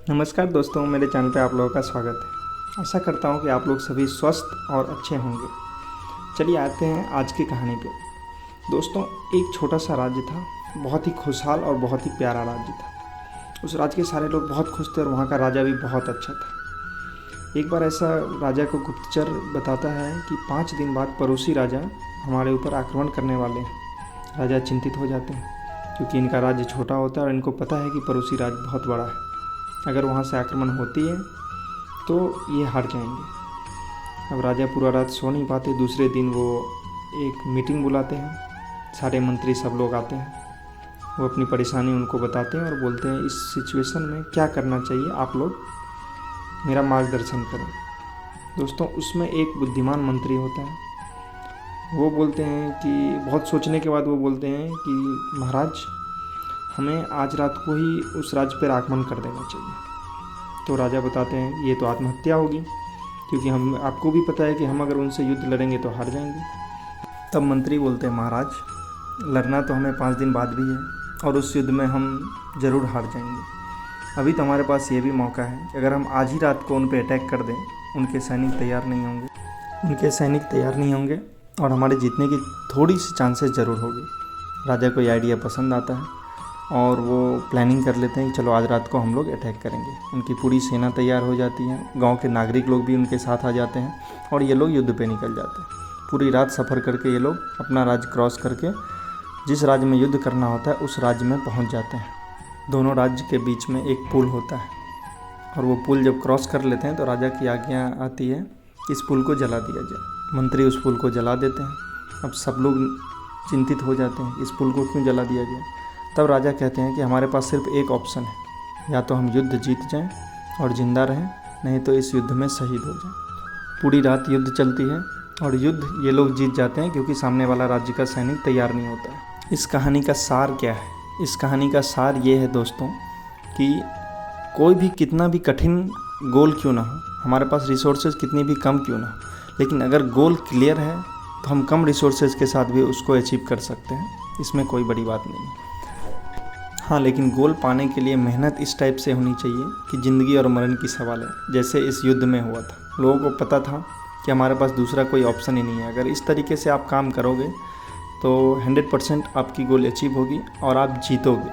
नमस्कार दोस्तों, मेरे चैनल पे आप लोगों का स्वागत है। आशा करता हूँ कि आप लोग सभी स्वस्थ और अच्छे होंगे। चलिए आते हैं आज की कहानी पे। दोस्तों, एक छोटा सा राज्य था, बहुत ही खुशहाल और बहुत ही प्यारा राज्य था। उस राज्य के सारे लोग बहुत खुश थे और वहाँ का राजा भी बहुत अच्छा था। एक बार ऐसा राजा को गुप्तचर बताता है कि 5 दिन बाद पड़ोसी राजा हमारे ऊपर आक्रमण करने वाले हैं। राजा चिंतित हो जाते हैं क्योंकि इनका राज्य छोटा होता है और इनको पता है कि पड़ोसी राज्य बहुत बड़ा है। अगर वहाँ से आक्रमण होती है तो ये हार जाएंगे। अब राजा पूरा रात सो नहीं पाते। दूसरे दिन वो एक मीटिंग बुलाते हैं, सारे मंत्री सब लोग आते हैं। वो अपनी परेशानी उनको बताते हैं और बोलते हैं इस सिचुएशन में क्या करना चाहिए, आप लोग मेरा मार्गदर्शन करें। दोस्तों, उसमें एक बुद्धिमान मंत्री होता है। वो बोलते हैं कि बहुत सोचने के बाद वो बोलते हैं कि महाराज, हमें आज रात को ही उस राज्य पर आक्रमण कर देना चाहिए। तो राजा बताते हैं ये तो आत्महत्या होगी, क्योंकि हम आपको भी पता है कि हम अगर उनसे युद्ध लड़ेंगे तो हार जाएंगे। तब मंत्री बोलते हैं महाराज, लड़ना तो हमें 5 दिन बाद भी है और उस युद्ध में हम ज़रूर हार जाएंगे। अभी तो हमारे पास ये भी मौका है कि अगर हम आज ही रात को उन पर अटैक कर दें, उनके सैनिक तैयार नहीं होंगे और हमारे जीतने की थोड़ी सी चांसेस ज़रूर होगी। राजा को ये आइडिया पसंद आता है और वो प्लानिंग कर लेते हैं कि चलो आज रात को हम लोग अटैक करेंगे। उनकी पूरी सेना तैयार हो जाती है, गांव के नागरिक लोग भी उनके साथ आ जाते हैं और ये लोग युद्ध पे निकल जाते हैं। पूरी रात सफ़र करके ये लोग अपना राज्य क्रॉस करके जिस राज्य में युद्ध करना होता है उस राज्य में पहुंच जाते हैं। दोनों राज्य के बीच में एक पुल होता है और वो पुल जब क्रॉस कर लेते हैं तो राजा की आज्ञा आती है कि इस पुल को जला दिया जाए। मंत्री उस पुल को जला देते हैं। अब सब लोग चिंतित हो जाते हैं, इस पुल को क्यों जला दिया गया। तब राजा कहते हैं कि हमारे पास सिर्फ एक ऑप्शन है, या तो हम युद्ध जीत जाएं और ज़िंदा रहें, नहीं तो इस युद्ध में शहीद हो जाएं। पूरी रात युद्ध चलती है और युद्ध ये लोग जीत जाते हैं क्योंकि सामने वाला राज्य का सैनिक तैयार नहीं होता है। इस कहानी का सार क्या है? इस कहानी का सार ये है दोस्तों कि कोई भी कितना भी कठिन गोल क्यों ना हो, हमारे पास रिसोर्सेज कितनी भी कम क्यों ना हो, लेकिन अगर गोल क्लियर है तो हम कम रिसोर्सेज के साथ भी उसको अचीव कर सकते हैं। इसमें कोई बड़ी बात नहीं है। हाँ, लेकिन गोल पाने के लिए मेहनत इस टाइप से होनी चाहिए कि ज़िंदगी और मरण की सवाल है, जैसे इस युद्ध में हुआ था। लोगों को पता था कि हमारे पास दूसरा कोई ऑप्शन ही नहीं है। अगर इस तरीके से आप काम करोगे तो 100% आपकी गोल अचीव होगी और आप जीतोगे।